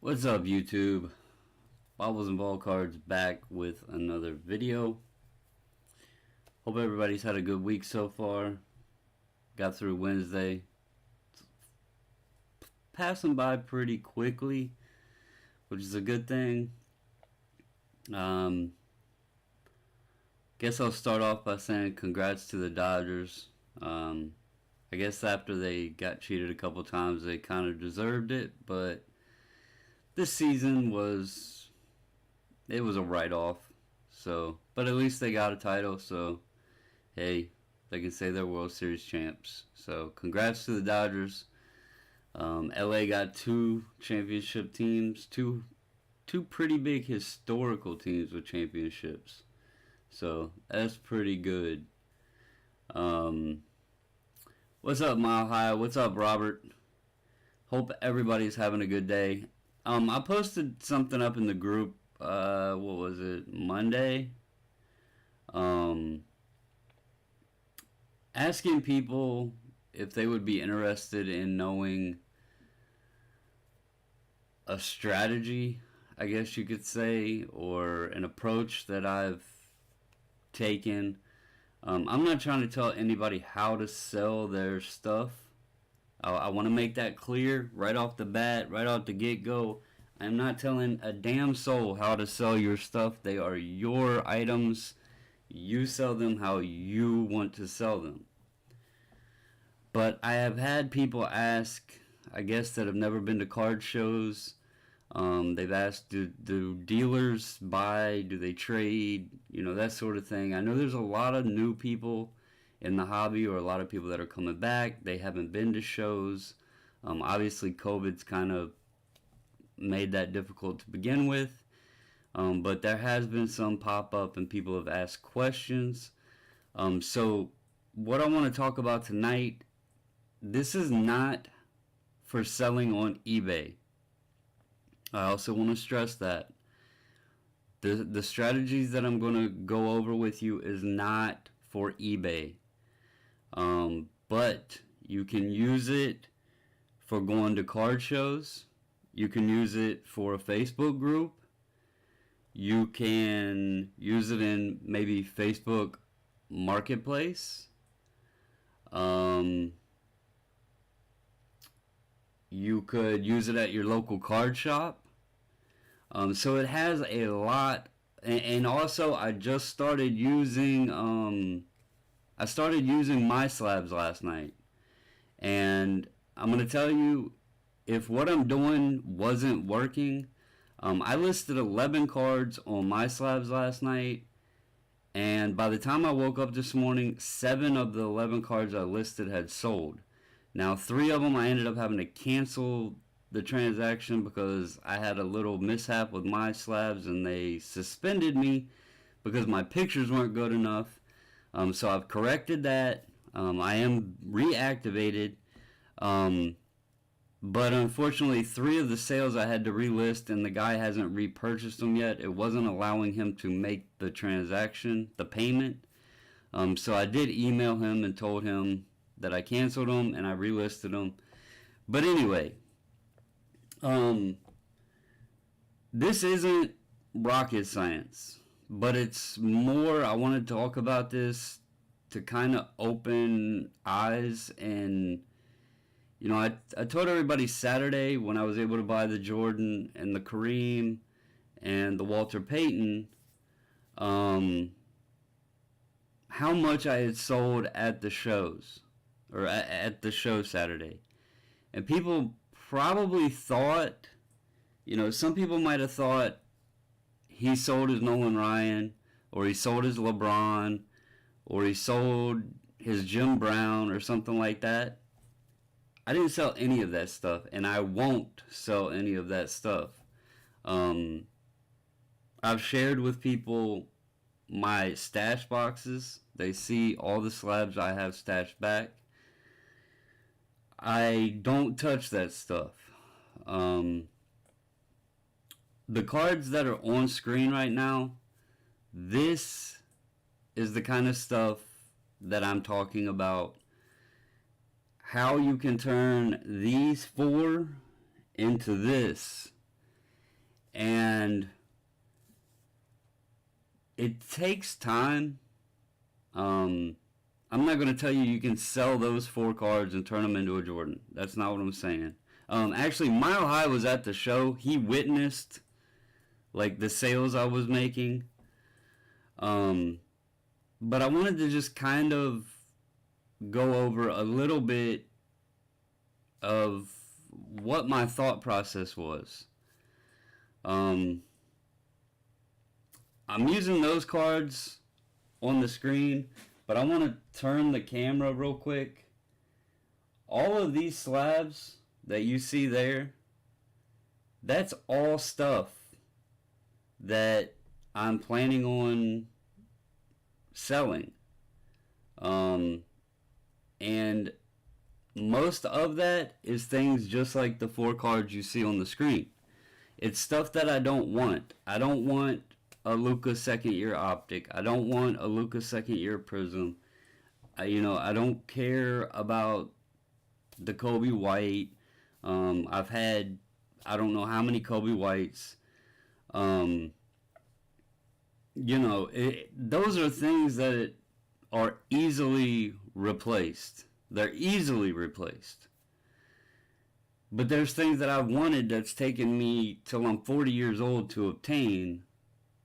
What's up, YouTube? Bobbles and Ball Cards back with another video. Hope everybody's had a good week so far. Got through Wednesday. Passing by pretty quickly, which is a good thing. Guess I'll start off by saying congrats to the Dodgers. I guess after they got cheated a couple times, they kind of deserved it, but this season was a write-off. So, but at least they got a title, so hey, they can say they're World Series champs. So congrats to the Dodgers. LA got two championship teams, two pretty big historical teams with championships. So that's pretty good. What's up, Mile High? What's up, Robert? Hope everybody's having a good day. I posted something up in the group, what was it, Monday? Asking people if they would be interested in knowing a strategy, I guess you could say, or an approach that I've taken. I'm not trying to tell anybody how to sell their stuff. I want to make that clear right off the bat, right off the get-go. I'm not telling a damn soul how to sell your stuff. They are your items. You sell them how you want to sell them. But I have had people ask, I guess, that have never been to card shows. They've asked, do dealers buy? Do they trade? You know, that sort of thing. I know there's a lot of new people in the hobby, or a lot of people that are coming back. They haven't been to shows. Obviously, COVID's kind of made that difficult to begin with. But there has been some pop up and people have asked questions. So what I want to talk about tonight, this is not for selling on eBay. I also want to stress that the strategies that I'm going to go over with you is not for eBay. But you can use it for going to card shows. You can use it for a Facebook group. You can use it in maybe Facebook Marketplace. You could use it at your local card shop. So it has a lot. And also, I just started using My Slabs last night. And I'm going to tell you, if what I'm doing wasn't working, I listed 11 cards on My Slabs last night. And by the time I woke up this morning, 7 of the 11 cards I listed had sold. Now, 3 of them I ended up having to cancel the transaction because I had a little mishap with My Slabs and they suspended me because my pictures weren't good enough. So I've corrected that. I am reactivated. But unfortunately, 3 of the sales I had to relist and the guy hasn't repurchased them yet. It wasn't allowing him to make the transaction, the payment. So I did email him and told him that I canceled them and I relisted them. But anyway, this isn't rocket science, but it's more, I want to talk about this to kind of open eyes. And you know, I told everybody Saturday when I was able to buy the Jordan and the Kareem and the Walter Payton, how much I had sold at the shows, or at the show Saturday. And people probably thought, you know, some people might have thought he sold his Nolan Ryan, or he sold his LeBron, or he sold his Jim Brown, or something like that. I didn't sell any of that stuff, and I won't sell any of that stuff. I've shared with people my stash boxes. They see all the slabs I have stashed back. I don't touch that stuff. The cards that are on screen right now, this is the kind of stuff that I'm talking about. How you can turn these 4 into this And it takes time. I'm not going to tell you you can sell those 4 cards and turn them into a Jordan. That's not what I'm saying. Actually, Mile High was at the show. He witnessed like the sales I was making. But I wanted to just kind of go over a little bit of what my thought process was. I'm using those cards on the screen, but I want to turn the camera real quick. All of these slabs that you see there, that's all stuff that I'm planning on selling. And most of that is things just like the 4 cards you see on the screen. It's stuff that I don't want. I don't want a Luka second year optic. I don't want a Luka second year prism. I don't care about the Kobe White. I've had I don't know how many Kobe Whites. Those are things that are easily replaced. They're easily replaced. But there's things that I've wanted that's taken me till I'm 40 years old to obtain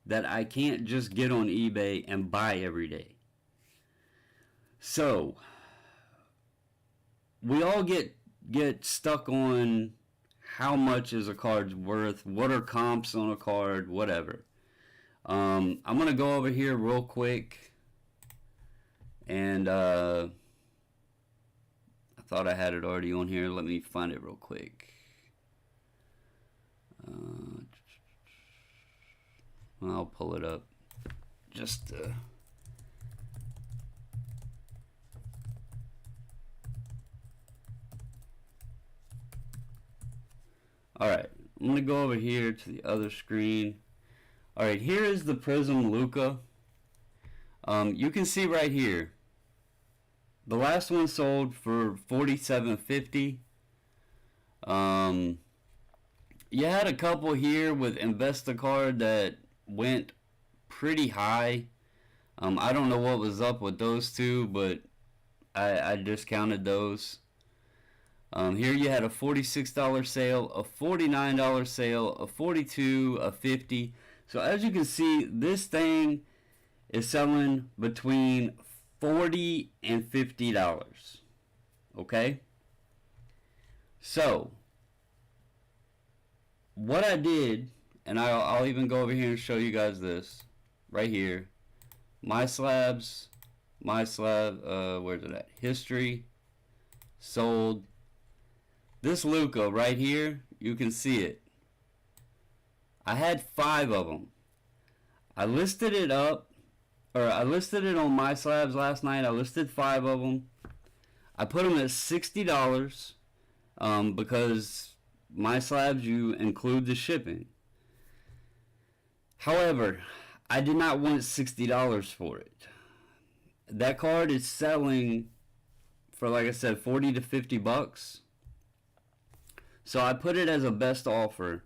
that I can't just get on eBay and buy every day. So, we all get stuck on how much is a card's worth, what are comps on a card, whatever. I'm going to go over here real quick, and I thought I had it already on here. Let me find it real quick. I'll pull it up. Just Alright, I'm going to go over here to the other screen. Alright, here is the Prism Luka. You can see right here, the last one sold for $47.50. You had a couple here with Investacard that went pretty high. I don't know what was up with those two, but I discounted those. Here you had a $46 sale, a $49 sale, a $42, a $50. So as you can see, this thing is selling between $40 and $50. Okay? So, what I did, and I'll even go over here and show you guys this, right here. My slabs, where's it at? History, sold. This Luka right here, you can see it. I had 5 of them. I listed it on My Slabs last night. I listed 5 of them. I put them at $60 because My Slabs, you include the shipping. However, I did not want $60 for it. That card is selling for, like I said, 40 to 50 bucks. So I put it as a best offer,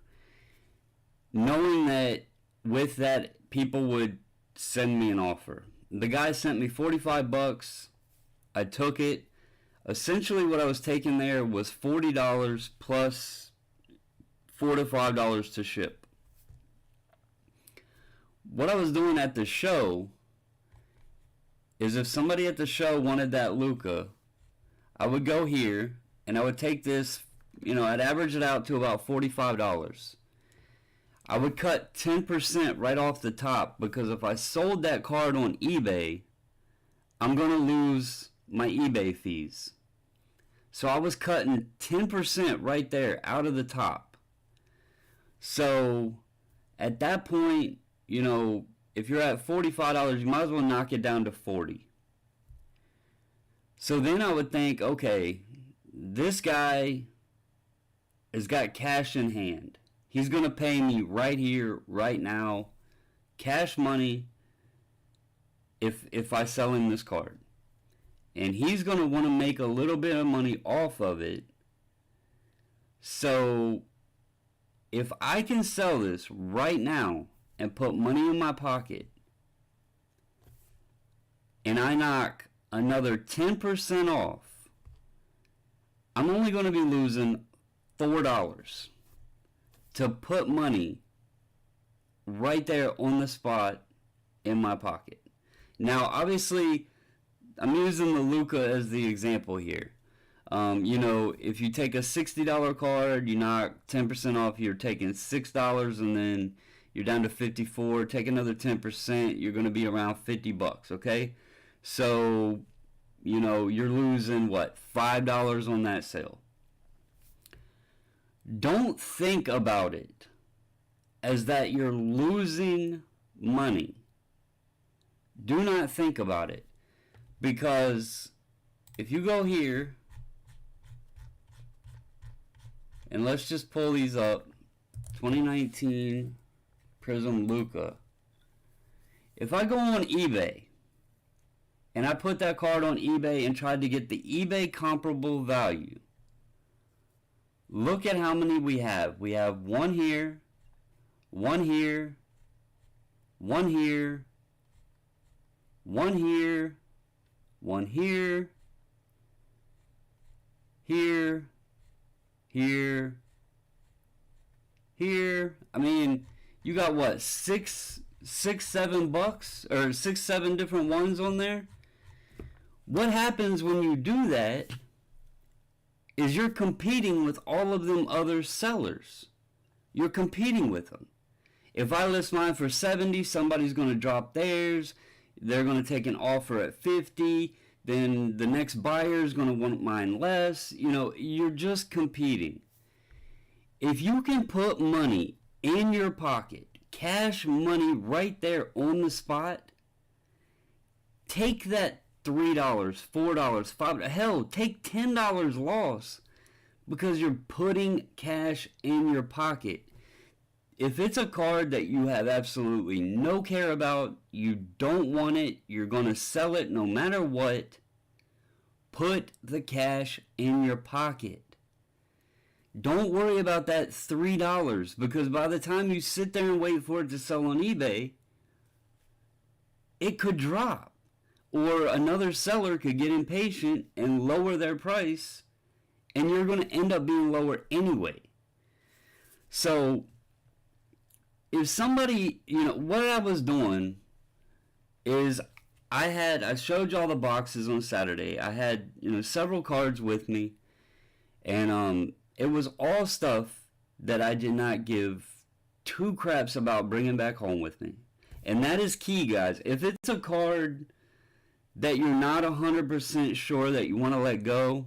knowing that with that people would send me an offer. The guy sent me 45 bucks. I took it. Essentially what I was taking there was $40 plus $4 to $5 to ship. What I was doing at the show is if somebody at the show wanted that Luka, I would go here and I would take this, I'd average it out to about $45. I would cut 10% right off the top because if I sold that card on eBay, I'm going to lose my eBay fees. So I was cutting 10% right there out of the top. So at that point, if you're at $45, you might as well knock it down to $40. So then I would think, okay, this guy has got cash in hand. He's going to pay me right here, right now, cash money if I sell him this card. And he's going to want to make a little bit of money off of it. So if I can sell this right now and put money in my pocket, and I knock another 10% off, I'm only going to be losing $4 to put money right there on the spot in my pocket. Now, obviously, I'm using the Luka as the example here. If you take a $60 card, you knock 10% off, you're taking $6, and then you're down to $54. Take another 10%, you're going to be around $50, okay? So, you're losing, $5 on that sale. Don't think about it as that you're losing money. Do not think about it. Because if you go here, and let's just pull these up, 2019 Prizm Luka. If I go on eBay, and I put that card on eBay and tried to get the eBay comparable value, look at how many we have. We have one here, one here, one here, one here, one here, here, here, here. I mean, you got what, six, $7, or 6, 7 different ones on there? What happens when you do that is you're competing with all of them other sellers. You're competing with them. If I list mine for 70, somebody's going to drop theirs. They're going to take an offer at 50. Then the next buyer is going to want mine less. You're just competing. If you can put money in your pocket, cash money right there on the spot, take that $3, $4, $5, hell, take $10 loss because you're putting cash in your pocket. If it's a card that you have absolutely no care about, you don't want it, you're going to sell it no matter what, put the cash in your pocket. Don't worry about that $3 because by the time you sit there and wait for it to sell on eBay, it could drop. Or another seller could get impatient and lower their price, and you're going to end up being lower anyway. So, if somebody, what I was doing is I showed y'all the boxes on Saturday. I had, several cards with me, and it was all stuff that I did not give two craps about bringing back home with me. And that is key, guys. If it's a card that you're not 100% sure that you want to let go,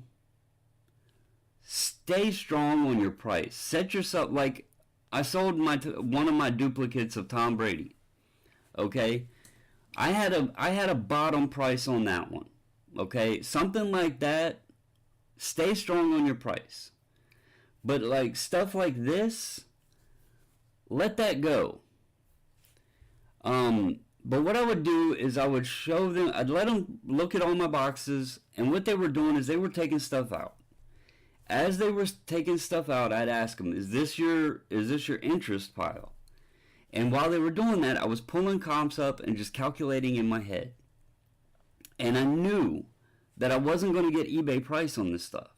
stay strong on your price. Set yourself, like I sold one of my duplicates of Tom Brady. Okay? I had a bottom price on that one. Okay? Something like that, stay strong on your price. But like stuff like this, let that go. But what I would do is I would show them, I'd let them look at all my boxes, and what they were doing is they were taking stuff out. As they were taking stuff out, I'd ask them, is this your interest pile? And while they were doing that, I was pulling comps up and just calculating in my head. And I knew that I wasn't going to get eBay price on this stuff.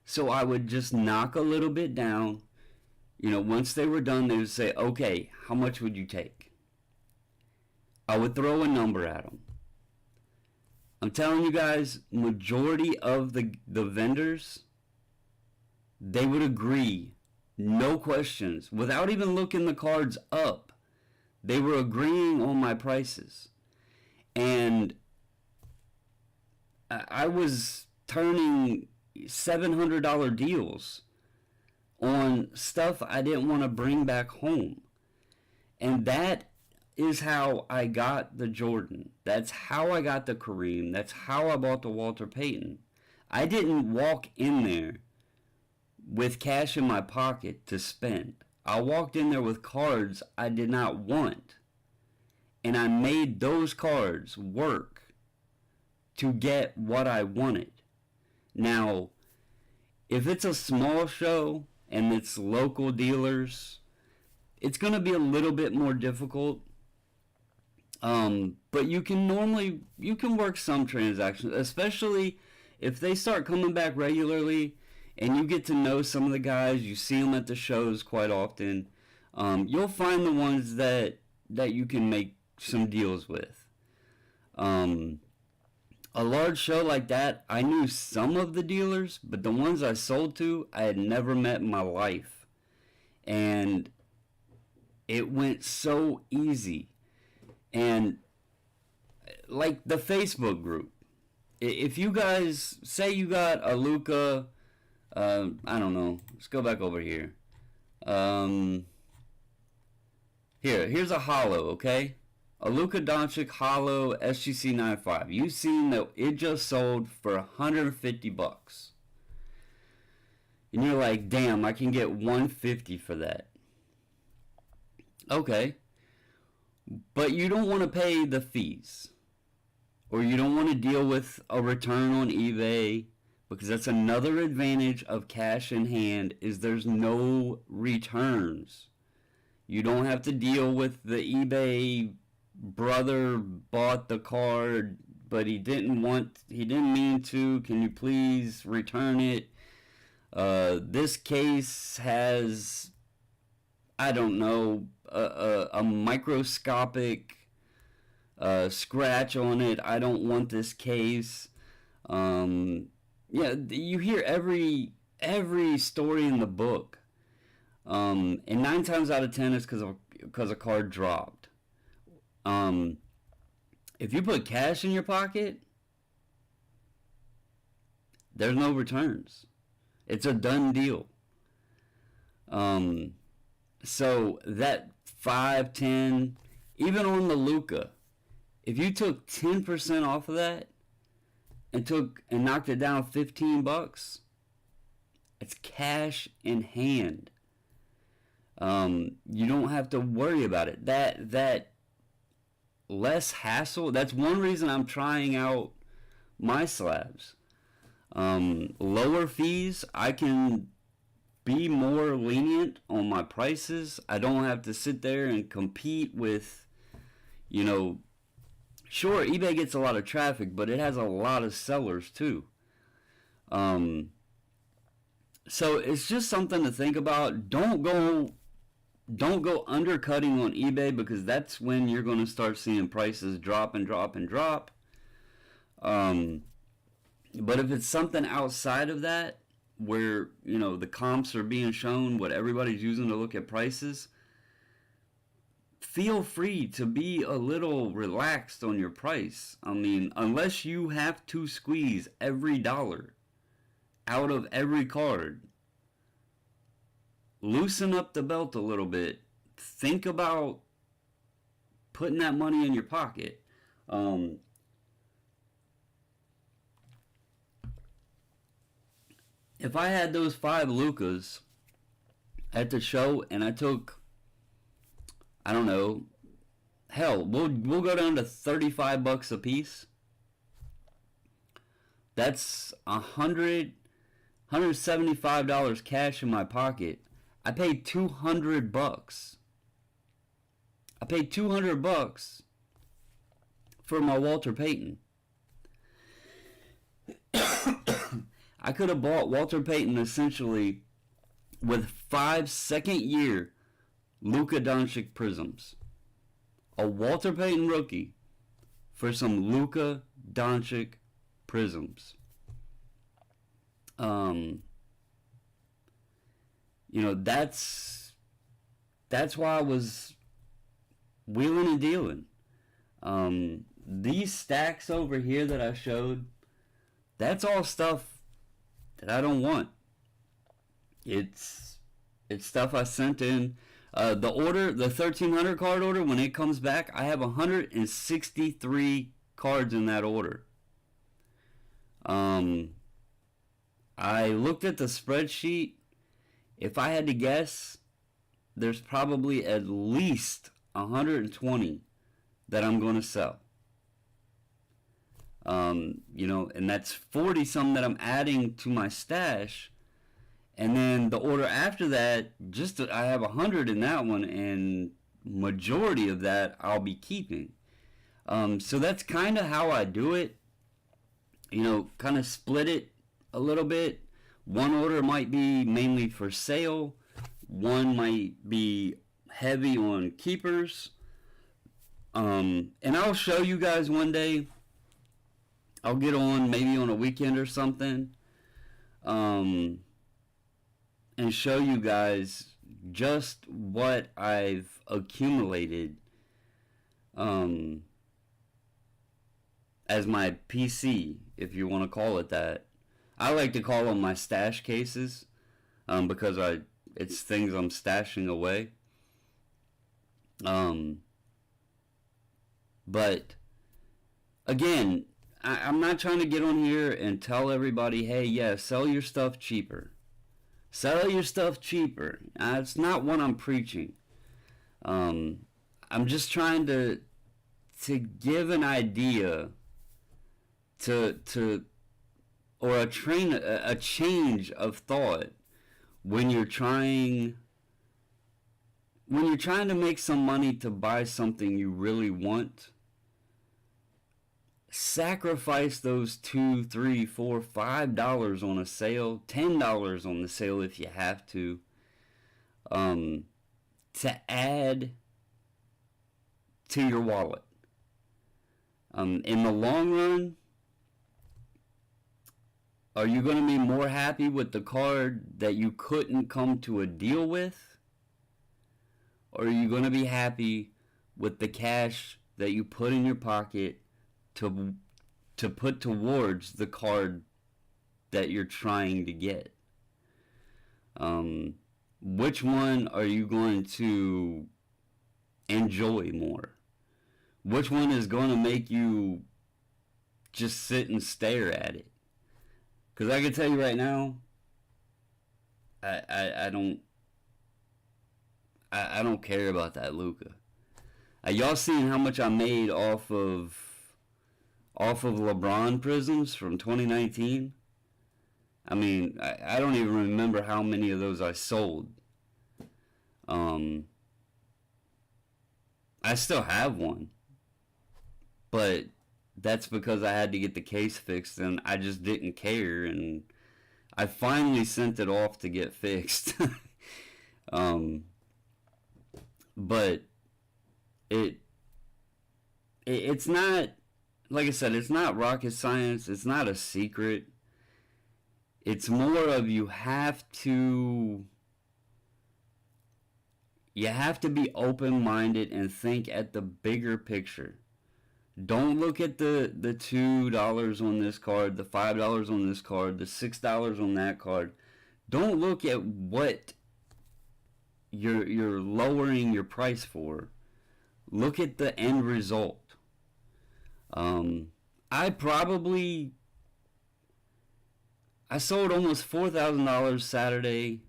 So I would just knock a little bit down. Once they were done, they would say, okay, how much would you take? I would throw a number at them. I'm telling you guys, majority of the vendors, they would agree, no questions, without even looking the cards up. They were agreeing on my prices. And I was turning $700 deals on stuff I didn't want to bring back home. And that is how I got the Jordan. That's how I got the Kareem. That's how I bought the Walter Payton. I didn't walk in there with cash in my pocket to spend. I walked in there with cards I did not want. And I made those cards work to get what I wanted. Now, if it's a small show and it's local dealers, it's going to be a little bit more difficult. But you can work some transactions, especially if they start coming back regularly and you get to know some of the guys, you see them at the shows quite often. You'll find the ones that you can make some deals with. A large show like that, I knew some of the dealers, but the ones I sold to, I had never met in my life. And it went so easy. And like the Facebook group, if you guys say you got a Luka, I don't know, let's go back over here. Here's a hollow, okay? A Luka Doncic hollow SGC 95. You've seen that it just sold for $150. And you're like, damn, I can get $150 for that. Okay. But you don't want to pay the fees. Or you don't want to deal with a return on eBay, because that's another advantage of cash in hand, is there's no returns. You don't have to deal with the eBay brother bought the card, but he didn't mean to. Can you please return it? This case has, I don't know, a microscopic scratch on it. I don't want this case. Yeah, you hear every story in the book, and 9 times out of 10 it's because a card dropped. If you put cash in your pocket, there's no returns. It's a done deal. So that 5, 10, even on the Luka, if you took 10% off of that and knocked it down $15, it's cash in hand. You don't have to worry about it. That less hassle. That's one reason I'm trying out my slabs. Lower fees. I can be more lenient on my prices. I don't have to sit there and compete with, sure, eBay gets a lot of traffic, but it has a lot of sellers too. So it's just something to think about. Don't go undercutting on eBay, because that's when you're going to start seeing prices drop and drop and drop. But if it's something outside of that, where, the comps are being shown, what everybody's using to look at prices, feel free to be a little relaxed on your price. I mean, unless you have to squeeze every dollar out of every card, loosen up the belt a little bit. Think about putting that money in your pocket. If I had those 5 Lukas at the show and I took, I don't know, hell, we'll go down to $35 a piece. That's $175 cash in my pocket. I paid $200. I paid $200 for my Walter Payton. I could have bought Walter Payton essentially with 5 second-year Luka Doncic prisms. A Walter Payton rookie for some Luka Doncic prisms. That's why I was wheeling and dealing. These stacks over here that I showed, that's all stuff that I don't want. It's stuff I sent in. The 1300 card order, when it comes back, I have 163 cards in that order. I looked at the spreadsheet. If I had to guess, there's probably at least 120 that I'm going to sell. And that's 40 some that I'm adding to my stash. And then the order after that, I have 100 in that one, and majority of that I'll be keeping. So that's kind of how I do it. Kind of split it a little bit. One order might be mainly for sale. One might be heavy on keepers. And I'll show you guys one day. I'll get on maybe on a weekend or something. And show you guys just what I've accumulated as my PC, if you want to call it that. I like to call them my stash cases, because it's things I'm stashing away. But again, I'm not trying to get on here and tell everybody, hey, yeah, sell your stuff cheaper. Sell your stuff cheaper. It's not what I'm preaching. I'm just trying to give an idea or a change of thought when you're trying to make some money to buy something you really want. Sacrifice those $2, $3, $4, $5 on a sale, $10 on the sale if you have to add to your wallet. In the long run, are you going to be more happy with the card that you couldn't come to a deal with? Or are you going to be happy with the cash that you put in your pocket to put towards the card that you're trying to get? Which one are you going to enjoy more? Which one is going to make you just sit and stare at it? Because I can tell you right now, I don't care about that Luka. Y'all seen how much I made off of LeBron Prisms from 2019? I mean, I don't even remember how many of those I sold. I still have one, but that's because I had to get the case fixed, and I just didn't care, and I finally sent it off to get fixed. But it's not, like I said, it's not rocket science. It's not a secret. It's more of you have to be open-minded and think at the bigger picture. Don't look at the $2 on this card, the $5 on this card, the $6 on that card. Don't look at what you're lowering your price for. Look at the end result. I sold almost $4,000 Saturday.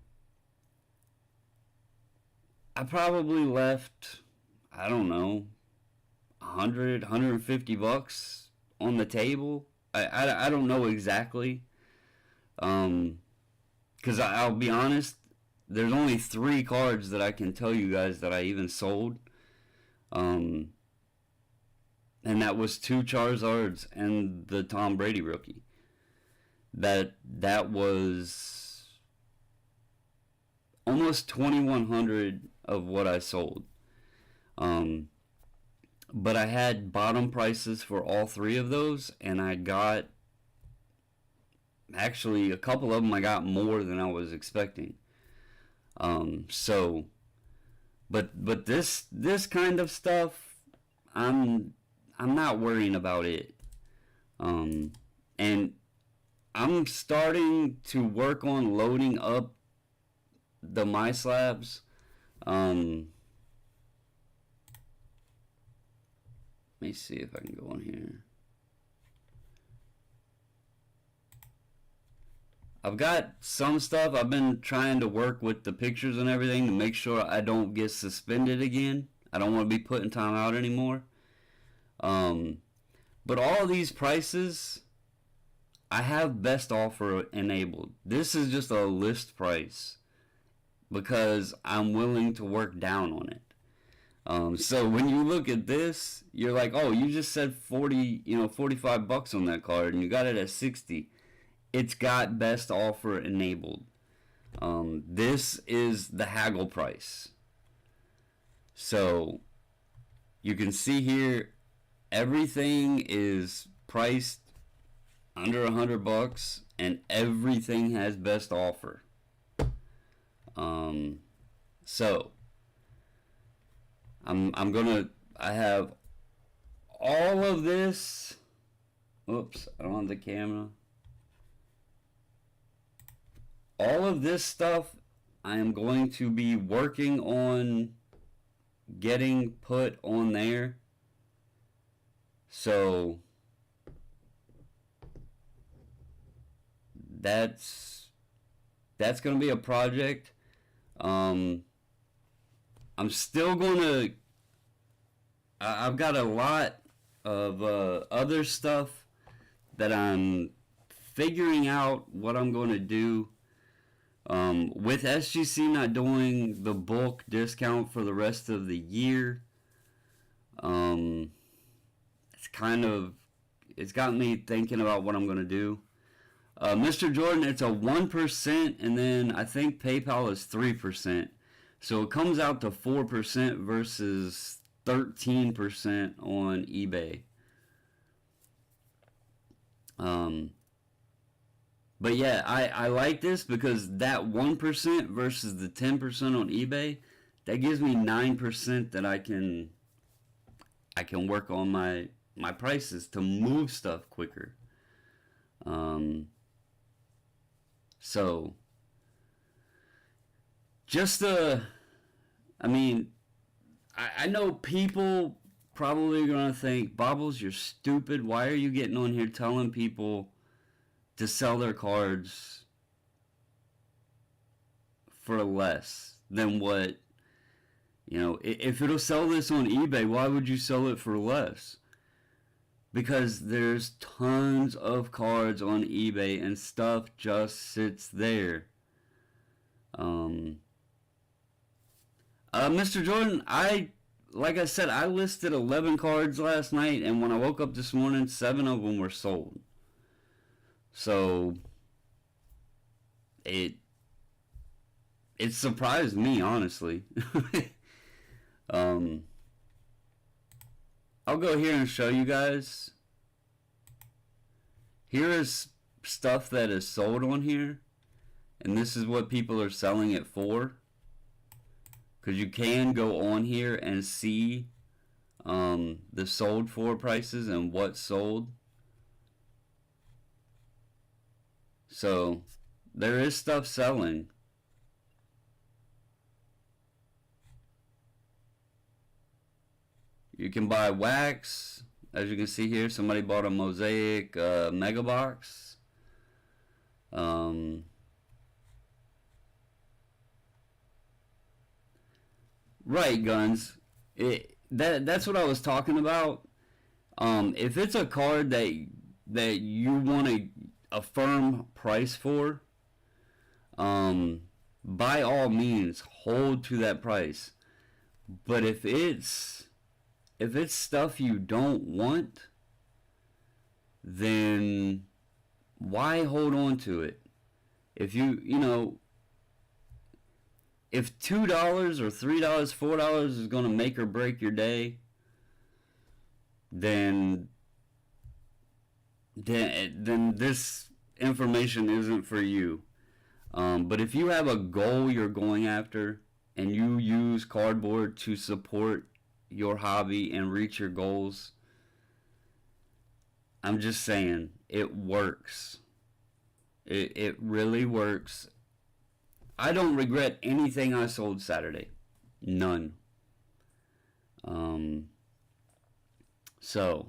I probably left, I don't know, 100, 150 bucks on the table. I don't know exactly. Because I'll be honest, there's only 3 cards that I can tell you guys that I even sold. And that was 2 Charizards and the Tom Brady rookie. That was almost 2,100 of what I sold. But I had bottom prices for all 3 of those, and I got, actually a couple of them I got more than I was expecting. But this kind of stuff, I'm not worrying about it. And I'm starting to work on loading up the My Slabs. Let me see if I can go on here. I've got some stuff. I've been trying to work with the pictures and everything to make sure I don't get suspended again. I don't want to be put in timeout anymore. But all of these prices I have best offer enabled. This is just a list price because I'm willing to work down on it. So when you look at this, you're like, oh, you just said 40, $45 on that card, and you got it at 60. It's got best offer enabled. This is the haggle price. So you can see here, everything is priced under $100, and everything has best offer. So I have all of this. Oops, I don't have the camera. All of this stuff I am going to be working on getting put on there. So that's going to be a project. I'm still going to, I've got a lot of other stuff that I'm figuring out what I'm going to do. With SGC not doing the bulk discount for the rest of the year, it's got me thinking about what I'm going to do. Mr. Jordan, it's a 1%, and then I think PayPal is 3%. So it comes out to 4% versus 13% on eBay. But yeah, I like this because that 1% versus the 10% on eBay, that gives me 9% that I can work on my prices to move stuff quicker. So just I mean, I know people probably are gonna think, Bobbles, you're stupid. Why are you getting on here telling people to sell their cards for less than what, if it'll sell this on eBay, why would you sell it for less? Because there's tons of cards on eBay and stuff just sits there. Mr. Jordan, like I said, I listed 11 cards last night, and when I woke up this morning, 7 of them were sold. So it surprised me, honestly. I'll go here and show you guys. Here is stuff that is sold on here, and this is what people are selling it for. Because you can go on here and see the sold for prices and what sold. So there is stuff selling. You can buy wax. As you can see here, somebody bought a Mosaic Mega Box. Right, Guns. That's what I was talking about. If it's a card that you want a firm price for, by all means hold to that price. But if it's stuff you don't want, then why hold on to it? If if $2 or $3, $4 is going to make or break your day, then this information isn't for you. But if you have a goal you're going after and you use cardboard to support your hobby and reach your goals, I'm just saying, it works. It really works. I don't regret anything I sold Saturday. None. So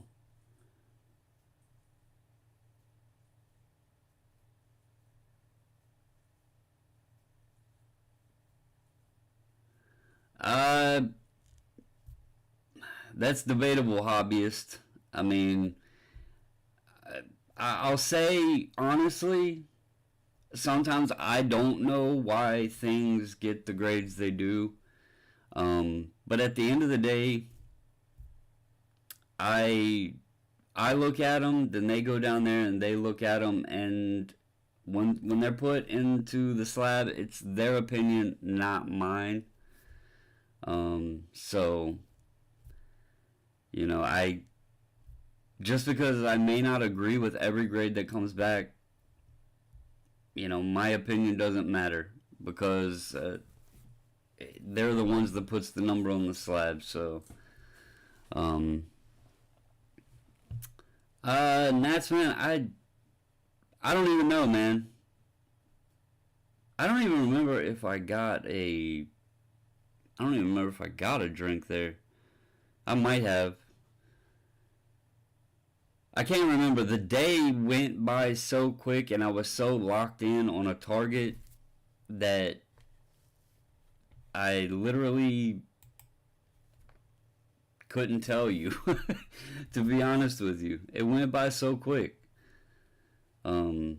that's debatable, hobbyist. I mean, I'll say honestly, sometimes I don't know why things get the grades they do. But at the end of the day, I I look at them, then they go down there and they look at them, and when they're put into the slab, it's their opinion, not mine. So I just because I may not agree with every grade that comes back, my opinion doesn't matter because they're the ones that puts the number on the slab. So, um, Nats, man, I don't even know, man. I don't even remember if I got a. I don't even remember if I got a drink there. I might have. I can't remember. The day went by so quick, and I was so locked in on a target that I literally couldn't tell you. To be honest with you, it went by so quick. Um,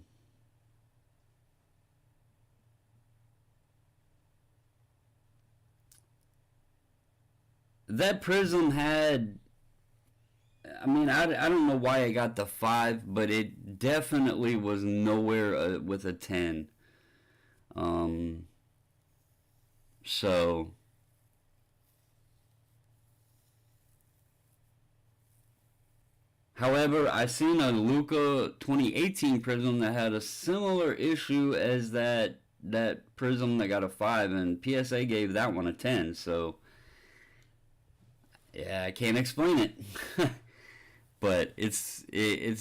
that Prism had. I mean, I don't know why I got the 5, but it definitely was nowhere with a 10. Um, so, however, I seen a Luca 2018 Prism that had a similar issue as that Prism that got a 5, and PSA gave that one a 10. So, yeah, I can't explain it. But it's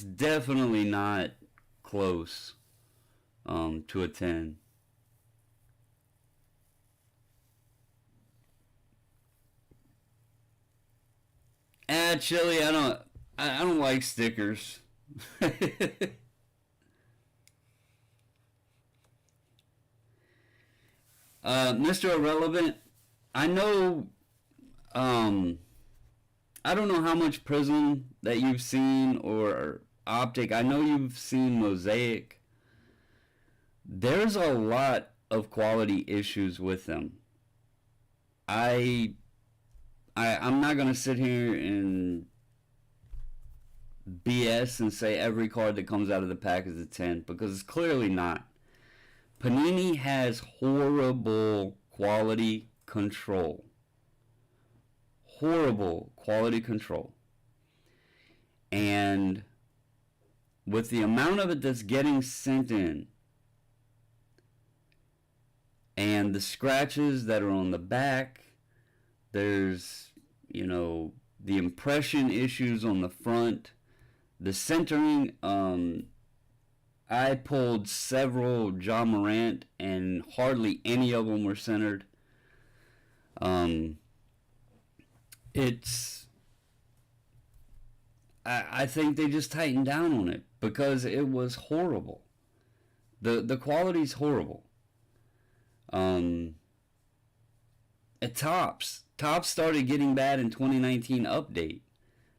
definitely not close to a 10. Chili, I don't like stickers. Mr. Irrelevant, I know um I don't know how much Prism that you've seen or Optic. I know you've seen Mosaic. There's a lot of quality issues with them. I I'm not gonna sit here and BS and say every card that comes out of the pack is a 10 because it's clearly not. Panini has horrible quality control. Horrible quality control. And with the amount of it that's getting sent in and the scratches that are on the back, there's, the impression issues on the front, the centering. I pulled several John Morant and hardly any of them were centered. Um, it's I think they just tightened down on it because it was horrible. The quality's horrible. Um, at Tops started getting bad in 2019 update.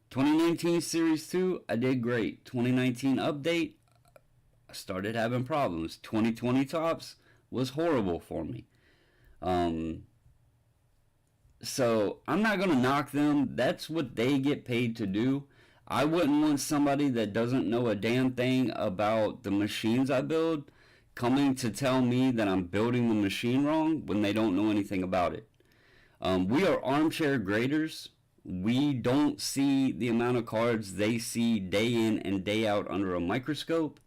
2019 Series 2, I did great. 2019 update, I started having problems. 2020 Tops was horrible for me. Um, so I'm not going to knock them. That's what they get paid to do. I wouldn't want somebody that doesn't know a damn thing about the machines I build coming to tell me that I'm building the machine wrong when they don't know anything about it. We are armchair graders. We don't see the amount of cards they see day in and day out under a microscope.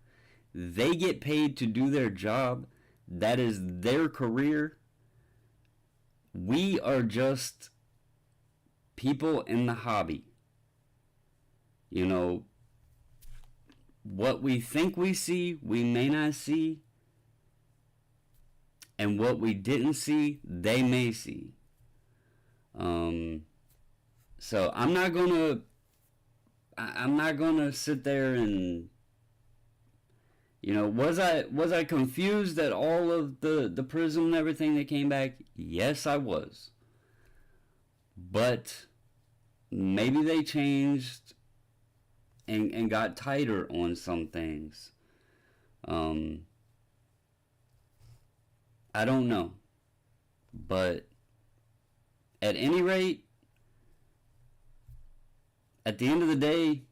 They get paid to do their job. That is their career. We are just people in the hobby. What we think we see, we may not see. And what we didn't see, they may see. So I'm not gonna sit there and was I confused at all of the Prism and everything that came back? Yes, I was. But maybe they changed and got tighter on some things. I don't know. But at any rate, at the end of the day,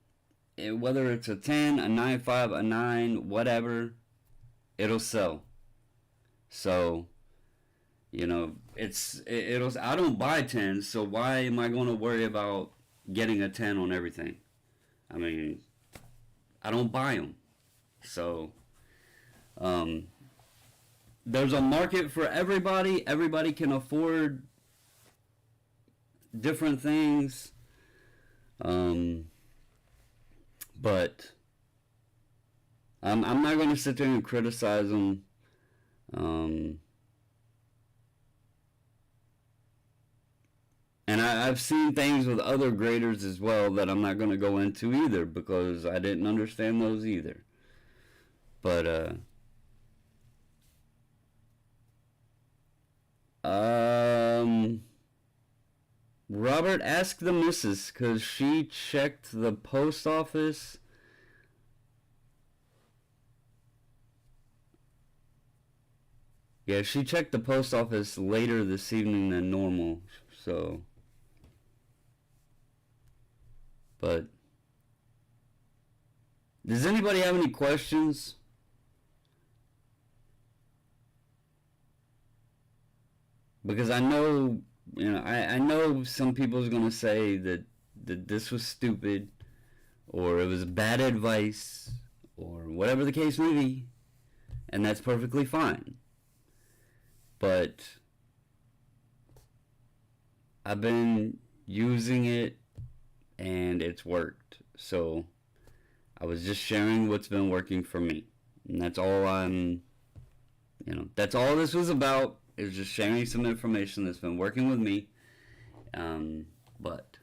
whether it's a 10, a 9.5, a 9, whatever, it'll sell. So, it'll. I don't buy 10s, so why am I going to worry about getting a 10 on everything? I mean, I don't buy them. So, there's a market for everybody. Everybody can afford different things. But I'm not going to sit there and criticize them. And I've seen things with other graders as well that I'm not going to go into either because I didn't understand those either. But, Robert, ask the missus because she checked the post office. Yeah, she checked the post office later this evening than normal, so. But, does anybody have any questions? Because I know, I know some people's going to say that this was stupid, or it was bad advice, or whatever the case may be, and that's perfectly fine. But I've been using it, and it's worked. So I was just sharing what's been working for me, and that's all that's all this was about. Is just sharing some information that's been working with me. But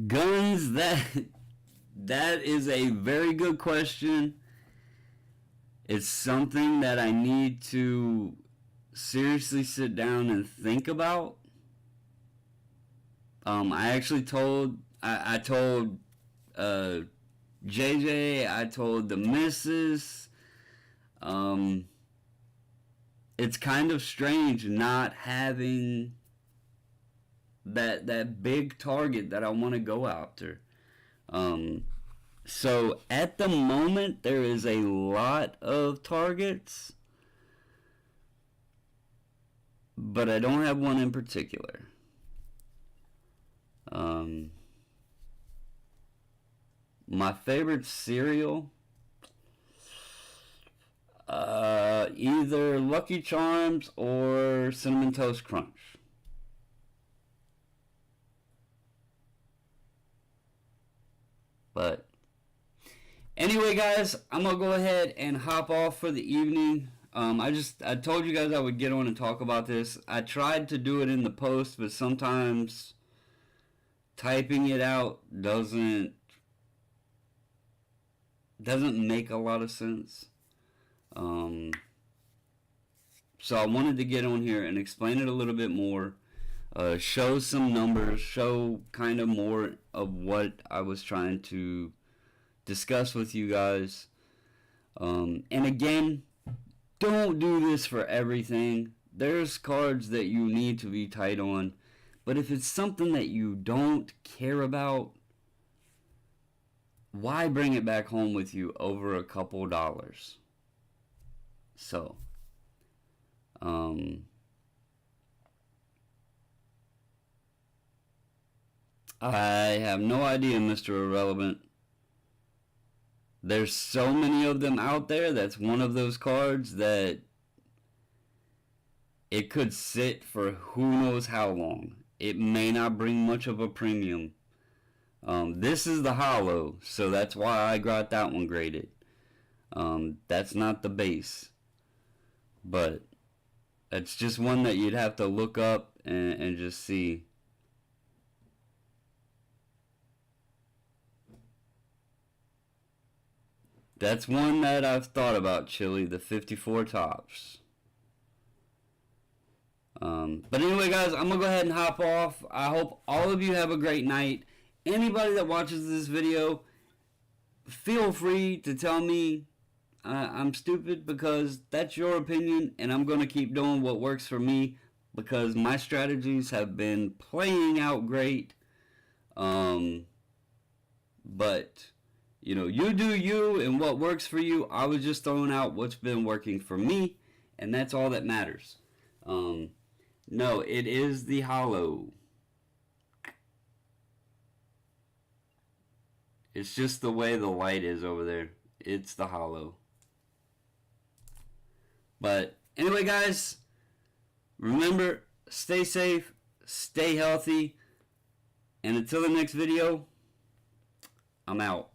guns, that is a very good question. It's something that I need to seriously sit down and think about. I actually told JJ, I told the missus. It's kind of strange not having that big target that I want to go after. So at the moment there is a lot of targets, but I don't have one in particular. My favorite cereal, either Lucky Charms or Cinnamon Toast Crunch. But anyway, guys, I'm gonna go ahead and hop off for the evening. I told you guys I would get on and talk about this. I tried to do it in the post, but sometimes typing it out doesn't make a lot of sense. So I wanted to get on here and explain it a little bit more, show some numbers, show kind of more of what I was trying to discuss with you guys. And again, don't do this for everything. There's cards that you need to be tight on, but if it's something that you don't care about, why bring it back home with you over a couple dollars? So, I have no idea, Mr. Irrelevant. There's so many of them out there. That's one of those cards that it could sit for who knows how long. It may not bring much of a premium. This is the hollow, so that's why I got that one graded. That's not the base. But it's just one that you'd have to look up and just see. That's one that I've thought about, Chili, the 54 tops. But anyway, guys, I'm going to go ahead and hop off. I hope all of you have a great night. Anybody that watches this video, feel free to tell me I'm stupid, because that's your opinion, and I'm going to keep doing what works for me, because my strategies have been playing out great. But, you do you, and what works for you. I was just throwing out what's been working for me, and that's all that matters. No, it is the hollow. It's just the way the light is over there. It's the hollow. But anyway, guys, remember, stay safe, stay healthy, and until the next video, I'm out.